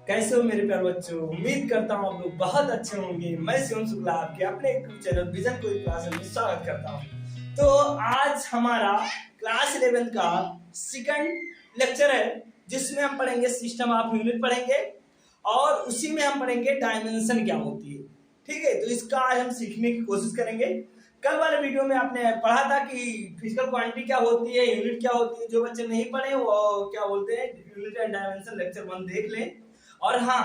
कैसे हो मेरे प्यारे बच्चों। उम्मीद करता हूँ आप लोग बहुत अच्छे होंगे। मैं शिवम शुक्ला आपके अपने यूट्यूब चैनल विजन कोई क्लास में स्वागत करता हूँ। तो आज हमारा क्लास 11 का सेकंड लेक्चर है, जिसमें हम पढ़ेंगे सिस्टम ऑफ यूनिट पढ़ेंगे और उसी में हम पढ़ेंगे डायमेंशन क्या होती है। ठीक है, तो इसका आज हम सीखने की कोशिश करेंगे। कल वाले वीडियो में आपने पढ़ा था कि फिजिकल क्वांटिटी क्या होती है, यूनिट क्या होती है। जो बच्चे नहीं पढ़े वो क्या बोलते हैं, यूनिट एंड डायमेंशन लेक्चर 1 देख लें। और हाँ,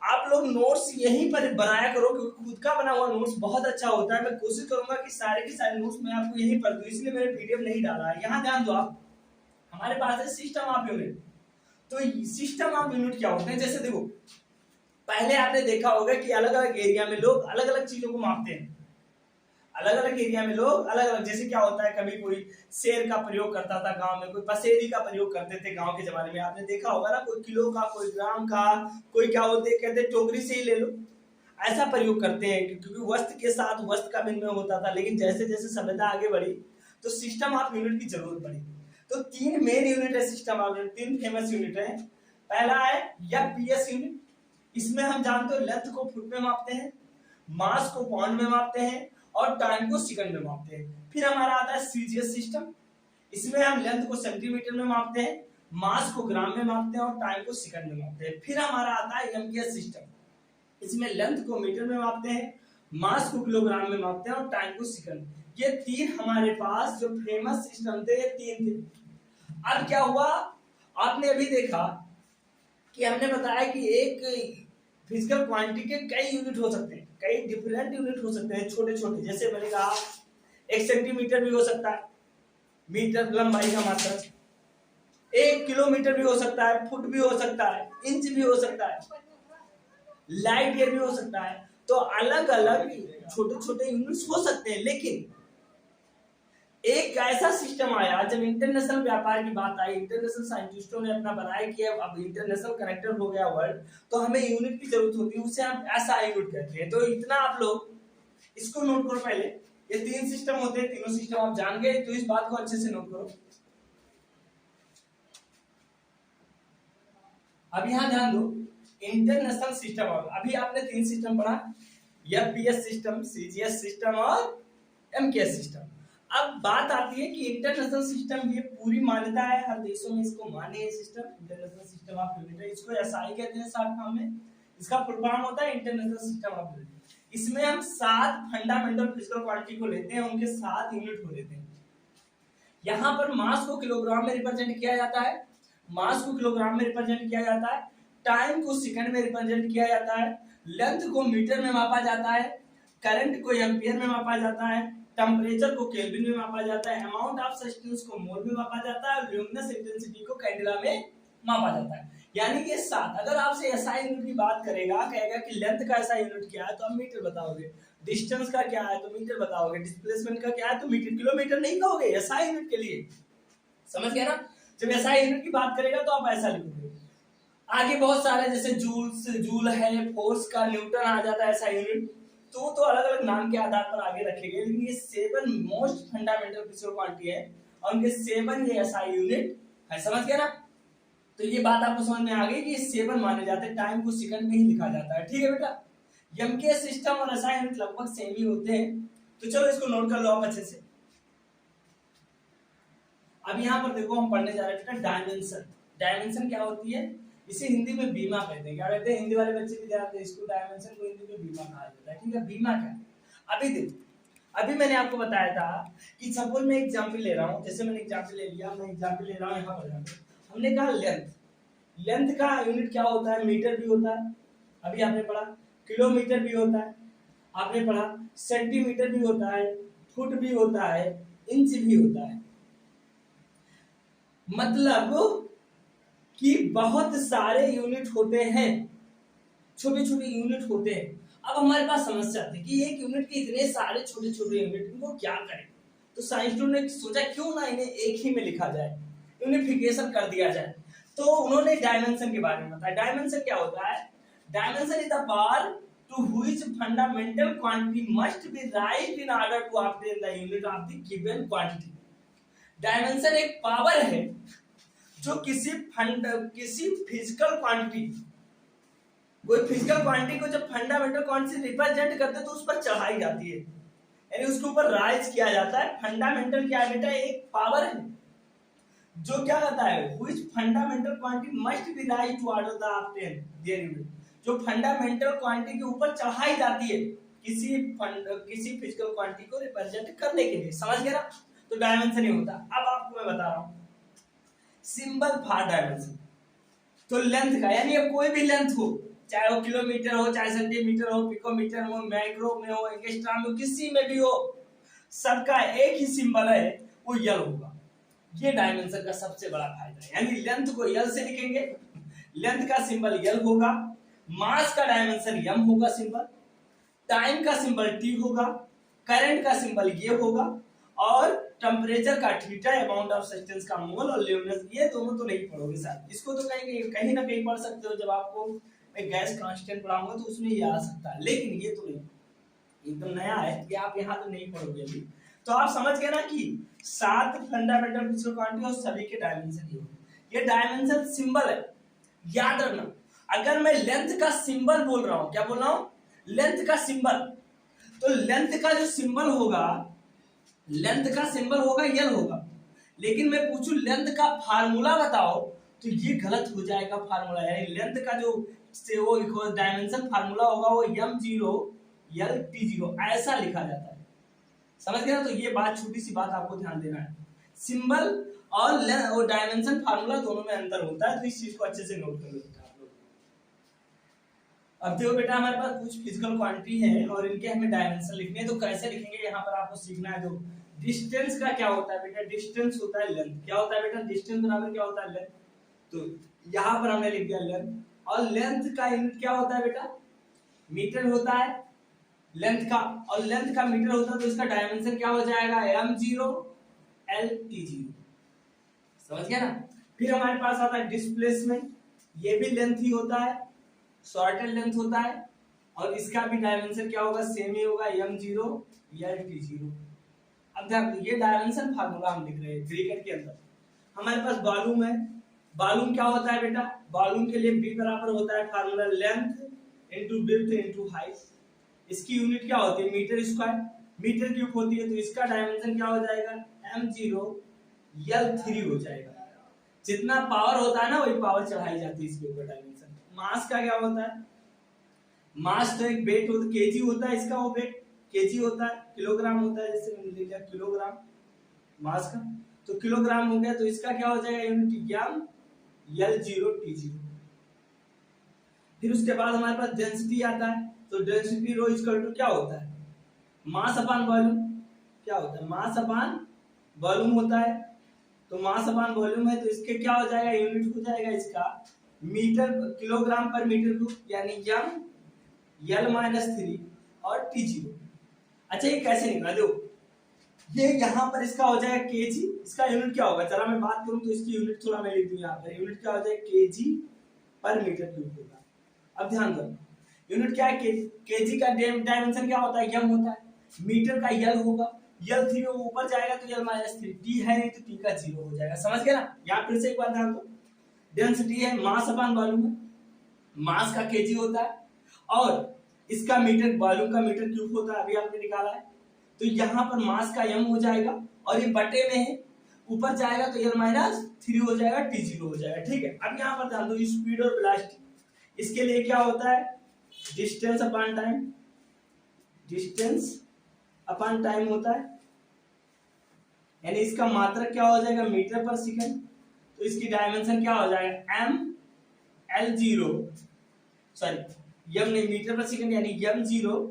आप लोग नोट्स यहीं पर बनाया करो, क्योंकि खुद का बना हुआ नोट्स बहुत अच्छा होता है। मैं कोशिश करूंगा कि सारे के सारे नोट्स मैं आपको यहीं पर दूं, इसलिए मैंने पीडीएफ नहीं डाला है। यहाँ ध्यान दो आप, हमारे पास है सिस्टम ऑफ यूनिट। तो सिस्टम ऑफ यूनिट क्या होते हैं, जैसे देखो पहले आपने देखा होगा कि अलग अलग एरिया में लोग अलग अलग चीजों को मापते हैं। अलग अलग एरिया में लोग अलग अलग, जैसे क्या होता है, कभी कोई शेर का प्रयोग करता था गांव में, कोई पसेरी का प्रयोग करते थे गांव के जमाने में। आपने देखा होगा ना, कोई किलो का, कोई ग्राम का, कोई क्या बोलते हैं, कहते टोकरी से ही ले लो, ऐसा प्रयोग करते हैं। क्योंकि वस्त्र के साथ वस्त्र का विनिमय होता था। लेकिन जैसे जैसे सभ्यता आगे बढ़ी तो सिस्टम ऑफ यूनिट की जरूरत पड़ी। तो 3 मेन यूनिट है system of unit, 3 famous unit है। पहला है एफपीएस यूनिट। इसमें हम जानते हो लेंथ को फुट में मापते हैं, मास को पाउंड में मापते हैं और टाइम को सेकंड में मापते हैं। फिर हमारा आता है सीजीएस सिस्टम। इसमें हम लेंथ को सेंटीमीटर में मापते हैं, मास को ग्राम में मापते हैं और टाइम को सेकंड में मापते हैं। फिर हमारा आता है एमकेएस सिस्टम। इसमें लेंथ को मीटर में मापते हैं, मास को किलोग्राम में मापते हैं और टाइम को सेकंड। ये 3 हमारे पास जो फेमस सिस्टम थे, ये 3 थे। अब क्या हुआ, आपने अभी देखा कि हमने बताया कि एक फिजिकल क्वांटिटी के कई यूनिट हो सकते हैं, कई डिफरेंट यूनिट हो सकते हैं, छोटे छोटे। जैसे मैंने कहा 1 सेंटीमीटर भी हो सकता है, मीटर लंबाई का मात्रक, 1 किलोमीटर भी हो सकता है, फुट भी हो सकता है, इंच भी हो सकता है, लाइट ईयर भी हो सकता है। तो अलग अलग छोटे छोटे यूनिट्स हो सकते हैं। लेकिन एक ऐसा सिस्टम आया जब इंटरनेशनल व्यापार की बात आई, इंटरनेशनल साइंटिस्टों ने अपना बनाया कि अब इंटरनेशनल कनेक्टेड हो गया वर्ल्ड, तो हमें यूनिट की जरूरत होती है, उसे हम ऐसा यूनिट कहते हैं। तो इतना आप लोग इसको नोट करो। पहले ये 3 सिस्टम होते हैं, तीनों सिस्टम आप जान गए, तो इस बात को अच्छे से नोट करो। अब यहां ध्यान दो, इंटरनेशनल सिस्टम। अभी आपने 3 सिस्टम पढ़ा, एफपीएस सिस्टम, सीजीएस सिस्टम और एमकेएस सिस्टम। अब बात आती है कि इंटरनेशनल सिस्टम, ये पूरी मान्यता है, हर देशों में इसको माने ये system, international system of unit है। इसको एसआई कहते हैं शॉर्ट फॉर्म में। इसका फुल फॉर्म होता है इंटरनेशनल सिस्टम ऑफ यूनिट। इसमें हम 7 फंडामेंटल फिजिकल क्वांटिटी को लेते हैं, उनके 7 यूनिट को लेते हैं। यहाँ पर मास को किलोग्राम में रिप्रेजेंट किया जाता है, मास को किलोग्राम में रिप्रेजेंट किया जाता है, टाइम को सेकंड में रिप्रेजेंट किया जाता है, लेंथ को मीटर में मापा जाता है, करंट को एम्पियर में मापा जाता है, टेम्परेचर को केल्विन में मापा जाता है, अमाउंट ऑफ सब्सटेंस को मोल में मापा जाता है और ल्यूमिनस इंटेंसिटी को कैंडेला में मापा जाता है। यानी कि 7। अगर आपसे एसआई यूनिट की बात करेगा, कहेगा कि लेंथ का एसआई यूनिट क्या है, तो आप मीटर बताओगे। डिस्टेंस का क्या है तो मीटर बताओगे। डिस्प्लेसमेंट का क्या है तो मीटर। किलोमीटर नहीं कहोगे एसआई यूनिट के लिए, समझ गया ना। जब एसआई यूनिट की बात करेगा तो आप ऐसा लिखोगे। आगे बहुत सारे, जैसे जूल है, फोर्स का न्यूटन आ जाता है एसआई यूनिट। तो अलग अलग नाम के आधार पर आगे रखे गए, लेकिन ये 7 मोस्ट फंडामेंटल फिजिकल क्वांटिटी है और उनके 7 ये एसआई यूनिट है, समझ गया ना। तो ये बात आपको समझ में आ गई कि 7 माने जाते हैं, टाइम को सेकंड में ही लिखा जाता है। ठीक है बेटा, एमके सिस्टम और एसआई यूनिट लगभग सेम ही होते हैं। तो चलो इसको नोट कर लो आप अच्छे से। अब यहाँ पर देखो, हम पढ़ने जा रहे हैं डायमेंशन। डायमेंशन क्या होती है, इसे हिंदी में बीमा कहते हैं। क्या कहते हैं, हिंदी वाले बच्चे भी जानते हैं इसको, डायमेंशन को हिंदी में बीमा कहा जाता है। ठीक है, बीमा क्या है। अभी देखो, अभी मैंने आपको बताया था कि सपोज मैं एग्जाम्पल ले रहा हूँ, जैसे मैंने एग्जाम्पल ले लिया, मैं एग्जाम्पल ले रहा हूँ यहाँ पर। हमने कहा लेंथ, लेंथ का यूनिट क्या होता है, मीटर भी होता है, अभी आपने पढ़ा, किलोमीटर भी होता है, आपने पढ़ा, सेंटीमीटर भी होता है, फुट भी होता है, इंच भी होता है। मतलब कि बहुत सारे यूनिट होते हैं, छोटे छोटे यूनिट होते हैं। अब हमारे पास समस्या आती है कि एक यूनिट के इतने सारे छोटे छोटे यूनिट, इनको क्या करें। तो साइंटिस्टों ने सोचा क्यों ना इन्हें एक ही में लिखा जाए, यूनिफिकेशन कर दिया जाए। तो उन्होंने डायमेंशन के बारे में बताया। डायमेंशन क्या होता है, dimension is the power to which fundamental quantity must be write in order to obtain the unit of the given quantity. Dimension एक पावर है जो किसी फिजिकल क्वांटिटी कोई फिजिकल क्वांटिटी को जब फंडामेंटल क्वांटिटी से रिप्रेजेंट करते हैं तो उस पर चढ़ाई जाती है, यानी उसके ऊपर राइज किया जाता है। फंडामेंटल क्या है बेटा, एक पावर है जो क्या कहता है, which fundamental quantity must be raise to order the obtain their unit, जो फंडामेंटल क्वांटिटी के ऊपर चढ़ाई जाती है किसी फिजिकल क्वांटिटी को रिप्रेजेंट करने के लिए, समझ गए ना। तो डायमेंशन ही होता। अब आपको मैं बता रहा हूं सिंबल फॉर डायमेंशन। तो लेंथ का, यानी अब कोई भी लेंथ हो, चाहे वो किलोमीटर हो, चाहे सेंटीमीटर हो, पिकोमीटर हो, माइक्रो में हो, एंगस्ट्रॉम में हो, किसी में भी हो, सबका एक ही सिंबल है, वो यल होगा। ये डायमेंशन का सबसे बड़ा फायदा है, यानी लेंथ को यल से लिखेंगे, लेंथ का सिंबल यल होगा, मास का डायमेंशन m होगा सिंबल, टाइम का सिंबल t होगा, करंट का सिंबल ये होगा, और टेम्परेचर का थीटा, अमाउंट ऑफ सब्सटेंस का मोल और ल्यूमिनस, ये दोनों तो नहीं पढ़ोगे साहब, इसको तो कहीं ना कहीं पढ़ सकते हो, जब आपको मैं गैस कांस्टेंट पढ़ाऊंगा तो उसमें ये आ सकता है, लेकिन ये तो नहीं, एकदम नया है कि आप यहाँ तो नहीं पढ़ोगे अभी। तो आप समझ गए ना कि 7 फंडामेंटल फिजिकल क्वांटिटी और सभी के डायमेंशन ही होंगे। ये डायमेंशन सिंबल है, याद रखना। अगर मैं लेंथ का सिंबल बोल रहा हूं, क्या बोल रहा हूं, लेंथ का सिंबल, तो लेंथ का जो सिंबल होगा, लेंथ का सिंबल होगा यल होगा, लेकिन मैं पूछूं लेंथ का फार्मूला बताओ, तो ये गलत हो जाएगा फार्मूला, यानी लेंथ का जो से वो डायमेंशन फार्मूला होगा वो m0 l t0 ऐसा लिखा जाता है, समझ गए ना। तो ये बात, छोटी सी बात आपको ध्यान देना है, सिंबल और डायमेंशन फार्मूला दोनों में अंतर होता है, तो इस चीज को अच्छे से नोट कर लो आप लोग। अब देखो बेटा, हमारे पास कुछ फिजिकल क्वांटिटी है और इनके हमें डायमेंशन लिखने हैं, तो कैसे लिखेंगे यहाँ पर आपको सीखना है। देखो डिस्टेंस का क्या होता है बेटा, डिस्टेंस होता है लेंथ, क्या होता है बेटा, डिस्टेंस बराबर क्या होता है लेंथ, तो यहाँ पर हमने लिख दिया लेंथ, और लेंथ का यूनिट क्या होता है बेटा, मीटर होता है लेंथ का, और लेंथ का मीटर होता है, तो इसका डायमेंशन क्या हो जाएगा, m0 l t0, समझ गया ना। फिर हमारे पास आता है डिस्प्लेसमेंट, ये भी लेंथ ही होता है, शॉर्टेड लेंथ होता है, और इसका भी डायमेंशन क्या होगा, सेम ही होगा, m0 l t0। अब ध्यान दो, ये डायमेंशन फार्मूला हम लिख रहे हैं क्रिकेट के अंदर। हमारे पास वॉल्यूम है, वॉल्यूम क्या होता है बेटा, वॉल्यूम के लिए v बराबर होता है formula length into width into height, इसकी यूनिट क्या होती है, मीटर स्क्वायर, मीटर क्यूब होती है, तो इसका डायमेंशन क्या हो जाएगा, m0 l3 हो जाएगा। जितना पावर होता है ना वही पावर चढ़ाई जाती है इसके ऊपर डायमेंशन। मास का क्या होता है, मास तो एक वेट होता है, केजी होता है, इसका वो वेट केजी होता है, किलोग्राम होता है, जैसे मैंने लिखा किलोग्राम मास का, तो किलोग्राम हो गया, तो इसका क्या हो जाएगा यूनिट ग्राम l0 t0। फिर उसके बाद हमारे पास डेंसिटी आता है, तो डेंसिटी रो इक्वल टू क्या होता है, मास अपॉन वॉल्यूम, क्या होता है, मास अपॉन वॉल्यूम होता है, तो मास अपॉन वॉल्यूम है, तो इसके क्या हो जाएगा, यूनिट हो जाएगा इसका मीटर, किलोग्राम पर मीटर क्यूब, यानी m l-3 और t0। अच्छा ये कैसे निकला, दो ये यहाँ पर इसका हो जाएगा केजी, इसका यूनिट क्या होगा, चला मैं बात करूं तो इसकी यूनिट थोड़ा मैं लिख दूं यहाँ पर, यूनिट क्या हो जाएगा केजी पर मीटर क्यूब होगा। अब ध्यान दो, यूनिट क्या है, केजी का डायमेंशन क्या होता है, m होता है, मीटर का यल होगा, l3 ऊपर जाएगा तो l-3, t है नहीं तो t का 0 हो जाएगा, समझ गए ना। यहाँ फिर से एक बार ध्यान दो, डेंसिटी है, मास अपॉन वॉल्यूम है, मास का केजी होता है, और इसका मीटर, वॉल्यूम का मीटर क्यूब होता है, अभी आपने निकाला है, तो यहाँ पर मास का m हो जाएगा, और ये बटे में है, ऊपर जाएगा तो l-3 हो जाएगा, t0 हो जाएगा, ठीक है। अब यहाँ पर ध्यान दो, स्पीड और वेलोसिटी, इसके लिए क्या होता है, distance upon time, distance upon time होता है, यानी इसका मात्रक क्या हो जाएगा, मीटर पर सेकंड, तो इसकी डायमेंशन क्या हो जाएगा, m l0 सॉरी m नहीं, मीटर पर सेकंड, यानी m0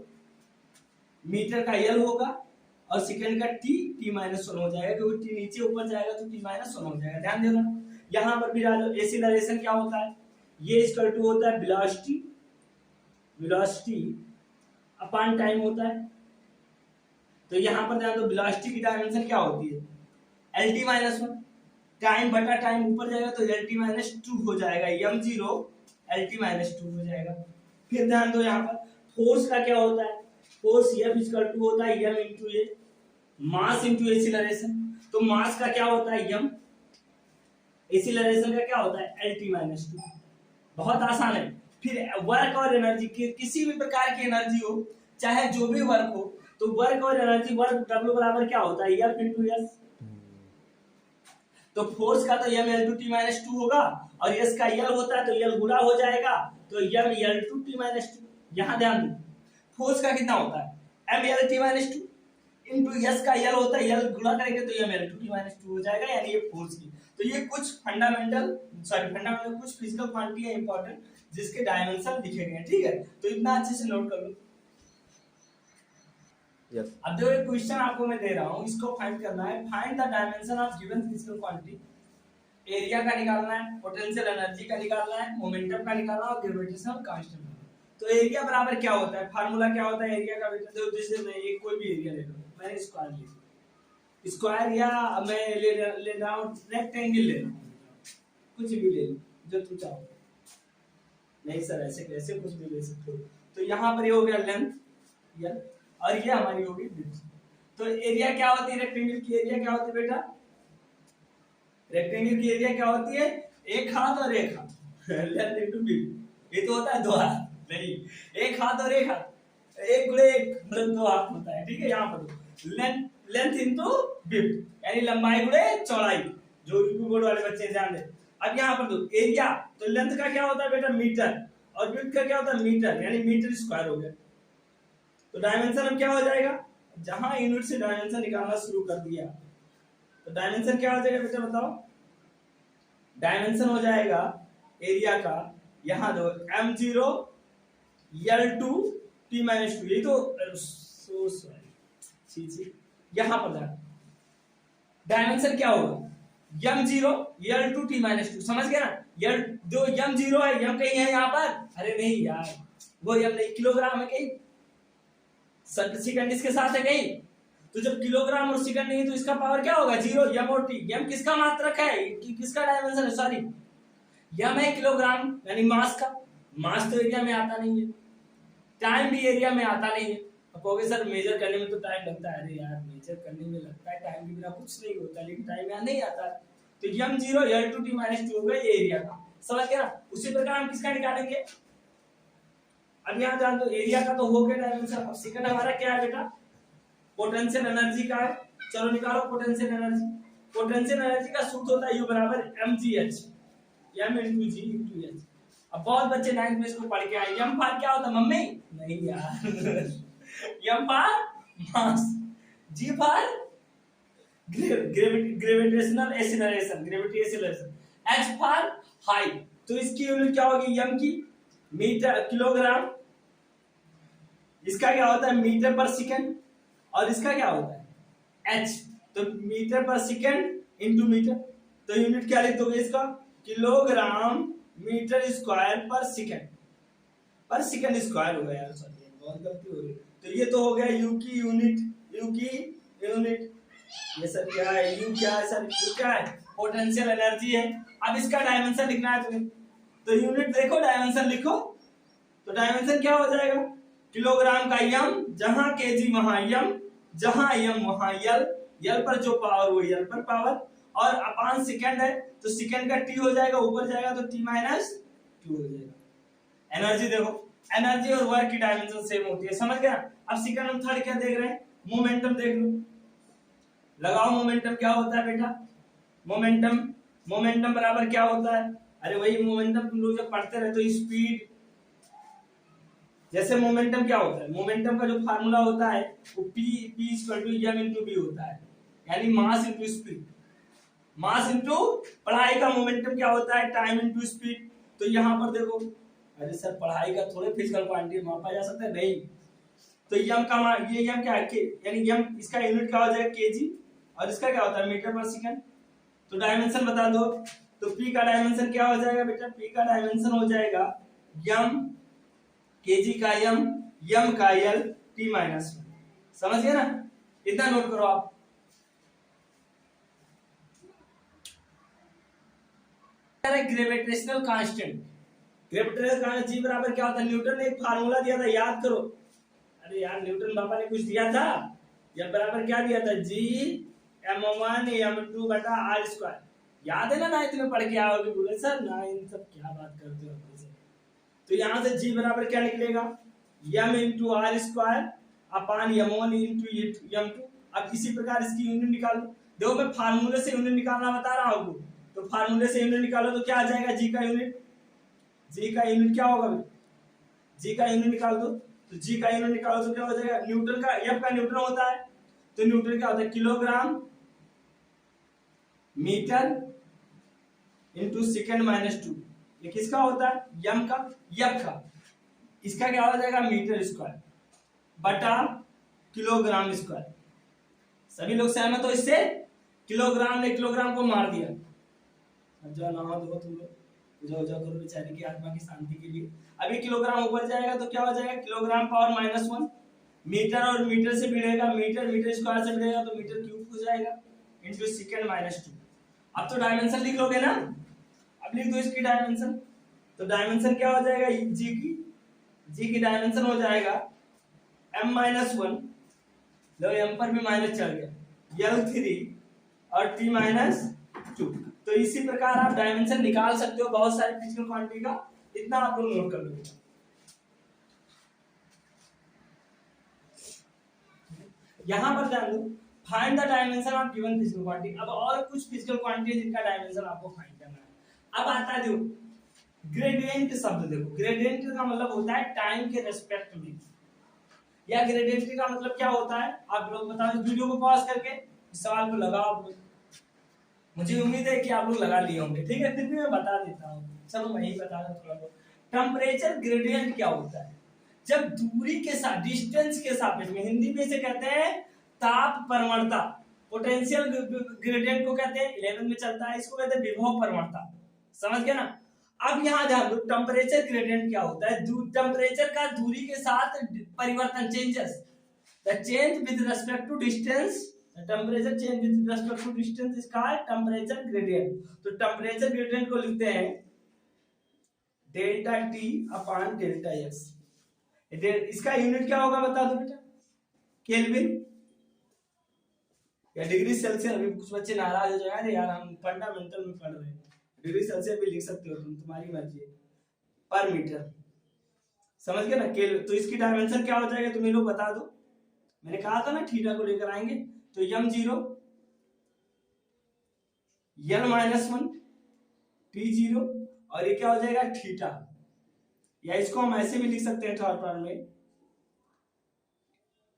मीटर का l होगा, और सेकंड का t-1 हो जाएगा, क्योंकि t नीचे ऊपर जाएगा तो t-1 हो जाएगा, ध्यान देना। यहाँ पर भी एक्सीलरेशन क्या होता है, ये इक्वल टू होता है वेलोसिटी, वेलोसिटी अपॉन टाइम होता है, तो यहाँ पर ध्यान दो, वेलोसिटी की डायमेंशन क्या होती है, lt-1, टाइम बटा टाइम ऊपर जाएगा तो lt-2 हो जाएगा, m0 lt-2 हो जाएगा। फिर ध्यान दो, यहाँ पर फोर्स का क्या होता है, फोर्स F इक्वल टू होता है m इंटू ए, मास इंटू एक्सीलरेशन, तो मास का क्या होता है m, एक्सीलरेशन का क्या होता है lt-2, बहुत आसान है। फिर वर्क और एनर्जी की, किसी भी प्रकार की एनर्जी हो, चाहे जो भी वर्क हो, तो वर्क और एनर्जी, वर्क W बराबर क्या होता है, F इंटू एस। तो फोर्स का तो m L2 T माइनस 2 होगा, और s का L होता है तो L गुणा हो जाएगा, तो m L2 T माइनस 2। यहाँ ध्यान दो, फोर्स का कितना होता है, m L T minus 2 into s का L होता है, L गुणा करेंगे तो m L2 T माइनस 2 हो जाएगा, यानी ये फोर्स की। तो ये कुछ फंडामेंटल कुछ फिजिकल क्वांटिटी है इंपॉर्टेंट, जिसके डायमेंशन लिखे गए हैं, ठीक है। तो इतना अच्छे से नोट कर लो। Yes. अब देखो एक क्वेश्चन आपको मैं दे रहा हूँ, इसको फाइंड करना है, find the dimension of given physical quantity. Area का निकालना है, पोटेंशियल एनर्जी का निकालना है, मोमेंटम का निकालना है, और ग्रेविटेशनल कांस्टेंट। तो एरिया बराबर क्या होता है, फार्मूला क्या होता है एरिया का बेटा, तो जैसे मैं एक कोई भी एरिया ले लो, मैंने स्क्वायर ले लिया, स्क्वायर, या मैं ले रहा हूँ रेक्टेंगल ले रहा हूँ, कुछ भी ले लो जो तुम चाहो। नहीं सर ऐसे कैसे, कुछ भी ले सकते हो। तो यहाँ पर ये हो गया लेंथ L, और ये हमारी होगी विड्थ। तो एरिया क्या होती है, रेक्टेंगल की एरिया क्या होती है बेटा, रेक्टेंगल की एरिया क्या होती है, एक हाथ और एक हाथ लेंथ इनटू विड्थ। ये तो होता है दो हाथ, नहीं, एक हाथ और एक हाथ, एक गुणे एक मतलब दो हाथ होता है, ठीक है। यहाँ पर लेंथ इनटू विड्थ, यानी लंबाई गुणे चौड़ाई, जो यूपी बोर्ड वाले बच्चे ध्यान दें। अब यहाँ पर दो एरिया, तो लेंथ का क्या होता है बेटा मीटर, और विड्थ का क्या होता है मीटर, यानी मीटर स्क्वायर हो गया। तो डायमेंशन अब क्या हो जाएगा, जहां यूनिट से डायमेंशन निकालना शुरू कर दिया, तो डायमेंशन क्या हो जाएगा बेटा बताओ, डायमेंशन हो जाएगा एरिया का, यहां दो m0 L2 T माइनस 2, ये तो यहां पर डायमेंशन क्या होगा m0 L2 T माइनस 2, समझ गया ना। जो m0 है, m कहीं है यहाँ पर, अरे नहीं यार, वो m नहीं, किलोग्राम है कहीं, सेकंड इसके साथ है कहीं, तो जब किलोग्राम और सेकंड नहीं तो इसका पावर क्या होगा, जीरो। m और t, m किसका मात्रक है, किसका डायमेंशन है, सॉरी m है किलोग्राम, यानी मास का, मास तो एरिया में आता नहीं है, टाइम भी एरिया में आता नहीं है। अब कहोगे सर मेजर करने में तो टाइम लगता है, अरे यार मेजर करने में लगता है टाइम के बिना कुछ नहीं होता, लेकिन टाइम यहाँ नहीं आता है। तो m0 L2 T माइनस 2 होगा ये एरिया का, समझ गया ना। उसी प्रकार हम किसका निकालेंगे, अब यहाँ जान दो एरिया का तो हो गया डायमेंशन। अब सेकंड हमारा क्या है बेटा, पोटेंशियल एनर्जी का है, चलो निकालो पोटेंशियल एनर्जी। पोटेंशियल एनर्जी का सूत्र होता है U बराबर mgh, m into g into h। अब बहुत बच्चे 9th में इसको पढ़ के आए, m बार क्या होता है मम्मी, नहीं यार m बार मास, g बार gravitational acceleration, gravity acceleration, h बार हाइट। तो इसकी यूनिट क्या होगी, m की मीटर किलोग्राम, इसका क्या होता है मीटर पर सेकंड, और इसका क्या होता है h, तो मीटर पर सेकंड इनटू मीटर। तो यूनिट क्या लिख दोगे इसका, किलोग्राम मीटर स्क्वायर पर सेकंड, पर सेकंड स्क्वायर हो गया यार, सॉरी बहुत गलती हो गई। तो ये तो हो गया यू की यूनिट, यू की यूनिट, ये सर क्या है, यू क्या है सर, यू क्या है, पोटेंशियल एनर्जी है। अब इसका डायमेंशन लिखना है तुम्हें, तो यूनिट देखो डायमेंशन लिखो, तो डायमेंशन क्या हो जाएगा, किलोग्राम का m, जहां केजी वहां m, जहां m वहां l पर जो पावर वो l पर पावर, और अपान सेकंड है तो सेकंड का t हो जाएगा, ऊपर जाएगा तो t माइनस 2 हो जाएगा। एनर्जी देखो, एनर्जी और वर्क की डायमेंशन सेम होती है, समझ गया। अब सेकंड और थर्ड क्या देख रहे हैं, मोमेंटम देख लो, लगाओ मोमेंटम क्या होता है बेटा, मोमेंटम बराबर क्या होता है, अरे वही मोमेंटम तुम लोग जब पढ़ते रहे तो स्पीड, जैसे मोमेंटम क्या होता है, मोमेंटम का जो फार्मूला होता है वो p m into v होता है, यानी mass into speed, mass into पढ़ाई का मोमेंटम क्या होता है, टाइम इनटू स्पीड। तो यहाँ पर देखो, अरे सर पढ़ाई का थोड़े फिजिकल क्वांटिटी मापा जा सकता है, नहीं। तो m का मान, ये m क्या है, यानी m इसका यूनिट क्या हो जाएगा केजी, और इसका क्या होता है मीटर पर सेकंड। तो डायमेंशन बता दो, तो p का डायमेंशन क्या हो जाएगा बेटा, p का डायमेंशन हो जाएगा m केजी का m का l, t माइनस 1, समझ गए ना। इतना नोट करो आप। ग्रेविटेशनल कांस्टेंट, ग्रेविटेशनल कांस्टेंट जी बराबर क्या होता है, न्यूटन ने एक फार्मूला दिया था, याद करो। अरे यार न्यूटन पापा ने कुछ दिया था, या बराबर क्या दिया था, g m1 m2 बटा r स्क्वायर, याद है ना, नाइन्थ में पढ़ के आओगे, बोले सर नाइन्थ सब क्या बात करते हो, तो यहाँ से जी बराबर क्या निकलेगा, m into R square upon m1 into m2। अब इसी प्रकार इसकी यूनिट निकालो। देखो मैं फार्मूले से यूनिट निकालना बता रहा हूँ, तो फार्मूले से यूनिट निकालो तो क्या आ जाएगा, जी का यूनिट। जी का यूनिट क्या होगा, जी का यूनिट निकाल दो। तो जी का यूनिट निकालो तो क्या हो जाएगा, न्यूटन का, एफ का न्यूटन होता है, तो न्यूटन क्या होता है, kilogram metre into second minus 2। ये किसका होता है, यम का, एफ का। इसका क्या हो जाएगा, मीटर स्क्वायर बटा किलोग्राम स्क्वायर। सभी लोग सहमत हो इससे, किलोग्राम ने किलोग्राम को मार दिया। अच्छा ना हो तुम लोग पूजा उजा करो बेचारे की आत्मा की शांति के लिए। अभी किलोग्राम ऊपर जाएगा तो क्या हो जाएगा, किलोग्राम पावर -1। मीटर और मीटर से भिड़ेगा, मीटर मीटर स्क्वायर से भिड़ेगा तो मीटर क्यूब हो जाएगा इंटू सेकेंड -2। अब तो डायमेंशन लिख लोगे ना, अब लिख दो इसकी डायमेंशन। तो डायमेंशन क्या हो जाएगा, जी की डायमेंशन हो जाएगा m-1, लो m पर भी माइनस चढ़ गया, L3 और t-2। तो इसी प्रकार आप डायमेंशन निकाल सकते हो बहुत सारी फिजिकल क्वांटिटी का, इतना आप लोग नोट कर लो। यहां पर ध्यान दो, find the dimension of given physical quantity. अब और कुछ फिजिकल क्वांटिटी जिनका डायमेंशन आपको फाइंड करना है। अब आता है देखो ग्रेडियंट शब्द। देखो ग्रेडियंट का मतलब होता है टाइम के रेस्पेक्ट में, या ग्रेडियंट का मतलब क्या होता है, आप लोग बताओ। इस वीडियो को पॉज करके इस सवाल को लगाओ आप लोग, मुझे उम्मीद है कि आप लोग लगा लिए होंगे, ठीक है, फिर भी मैं बता देता हूँ। चलो मैं ही बता रहा हूँ थोड़ा बहुत। टेम्परेचर ग्रेडियंट क्या होता है, जब दूरी के साथ, डिस्टेंस के सापेक्ष में, हिंदी में इसे कहते हैं ताप परवणता। पोटेंशियल ग्रेडियंट को कहते हैं, 11 में चलता है, इसको कहते हैं विभव परवणता। समझ गए ना। अब यहाँ ध्यान दो, टेम्परेचर ग्रेडियंट क्या होता है, टेम्परेचर का दूरी के साथ परिवर्तन, changes, the change with respect to distance, temperature change with respect to distance is called temperature gradient. तो टेम्परेचर ग्रेडियंट को लिखते हैं delta T upon delta X. इसका यूनिट क्या होगा बता दो बेटा, केल्विन या डिग्री सेल्सियस। अभी कुछ बच्चे नाराज हो जाएंगे, यार हम फंडामेंटल में पढ़ रहे हैं, डिग्री सेल्सियस भी लिख सकते हो तुम, तुम्हारी मर्जी है, पर मीटर। समझ गए ना, तो इसकी डायमेंशन क्या हो जाएगा, तुम ये लोग बता दो। मैंने कहा था ना थीटा को लेकर आएंगे, तो m0 L-1 T0 और ये क्या हो जाएगा थीटा, या इसको हम ऐसे भी लिख सकते हैं थर्ड फॉर्म में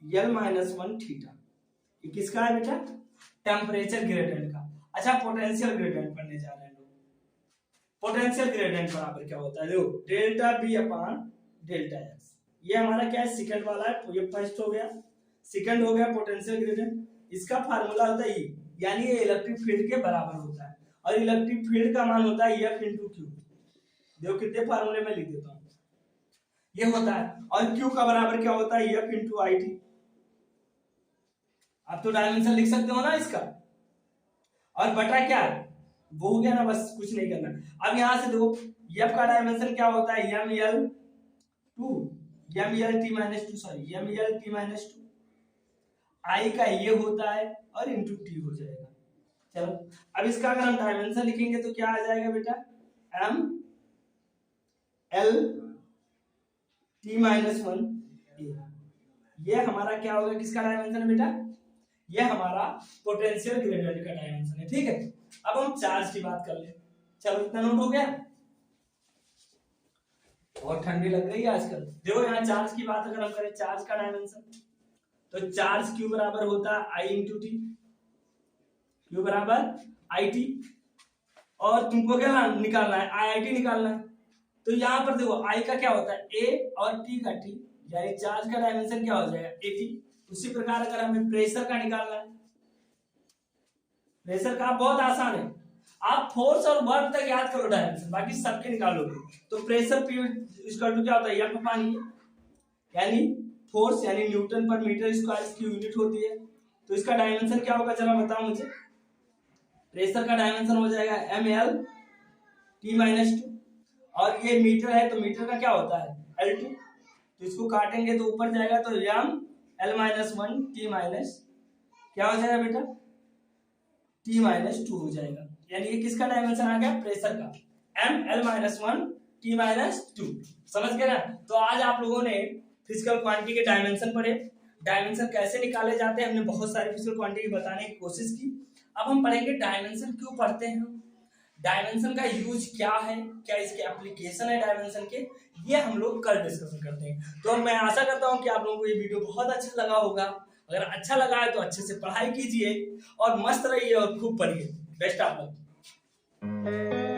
L-1 थीटा। ये किसका है बेटा, टेम्परेचर ग्रेडियंट का। अच्छा पोटेंशियल ग्रेडियंट पढ़ने जा रहे हैं लोग। पोटेंशियल ग्रेडियंट बराबर क्या होता है, देखो delta B upon delta X. ये हमारा क्या है, सेकंड वाला है, ये फर्स्ट हो गया, सेकंड हो गया पोटेंशियल ग्रेडियंट। इसका फार्मूला होता है E, यानी ये इलेक्ट्रिक फील्ड के बराबर होता है, और इलेक्ट्रिक फील्ड का मान होता है F इंटू क्यू। देखो कितने फार्मूले में लिख देता हूं, ये होता है, और Q का बराबर क्या होता है, F इंटू आई टी। आप तो डायमेंशन लिख सकते हो ना इसका, और बटा क्या है वो हो गया ना, बस कुछ नहीं करना। अब यहां से देखो F का डायमेंशन क्या होता है, ML2 ML T-2, आई का ये होता है और इंटू टी हो जाएगा। चलो अब इसका अगर हम डायमेंशन लिखेंगे तो क्या आ जाएगा बेटा, M L T-1 ये हमारा क्या होगा, किसका डायमेंशन है बेटा, ये हमारा पोटेंशियल ग्रेडियंट का डायमेंशन है। ठीक है, अब हम चार्ज की बात कर ले। चलो इतना नोट हो गया, बहुत ठंडी लग रही है आजकल। देखो यहाँ चार्ज की बात अगर हम करें, चार्ज का डायमेंशन, तो चार्ज क्यू बराबर होता है आई इंटू टी, क्यू बराबर आई टी। और तुमको क्या निकालना है, आई आई टी निकालना है। तो यहाँ पर देखो आई का क्या होता है ए और टी का टी, यानी चार्ज का डायमेंशन क्या हो जाएगा ए टी। उसी प्रकार अगर हमें प्रेशर का निकालना है, प्रेशर का बहुत आसान है, आप फोर्स और वर्क तक याद करो डायमेंशन, बाकी सबके निकालोगे। तो प्रेशर पी इसका क्या होता है एफ पानी, यानी फोर्स यानी न्यूटन पर मीटर स्क्वायर की यूनिट होती है। तो इसका डायमेंशन क्या होगा, चलो बताओ मुझे। प्रेशर का डायमेंशन हो जाएगा ml T-2, और ये मीटर है तो मीटर का क्या होता है L2। तो इसको काटेंगे तो ऊपर जाएगा तो m L-1 T- क्या हो जाएगा बेटा T-2 हो जाएगा। यानी ये किसका डायमेंशन आ गया, प्रेशर का, m L-1 t-2 समझ गए ना। तो आज आप लोगों ने फिजिकल क्वांटिटी के डायमेंशन पढ़े, डायमेंशन कैसे निकाले जाते हैं, हमने बहुत सारी फिजिकल क्वांटिटी बताने की कोशिश की। अब हम पढ़ेंगे डायमेंशन क्यों पढ़ते हैं, डायमेंशन का यूज क्या है, क्या इसके एप्लीकेशन है डायमेंशन के, ये हम लोग कल डिस्कशन करते हैं। तो मैं आशा करता हूँ कि आप लोगों को ये वीडियो बहुत अच्छा लगा होगा। अगर अच्छा लगा है तो अच्छे से पढ़ाई कीजिए और मस्त रहिए और खूब पढ़िए। बेस्ट आप लोग।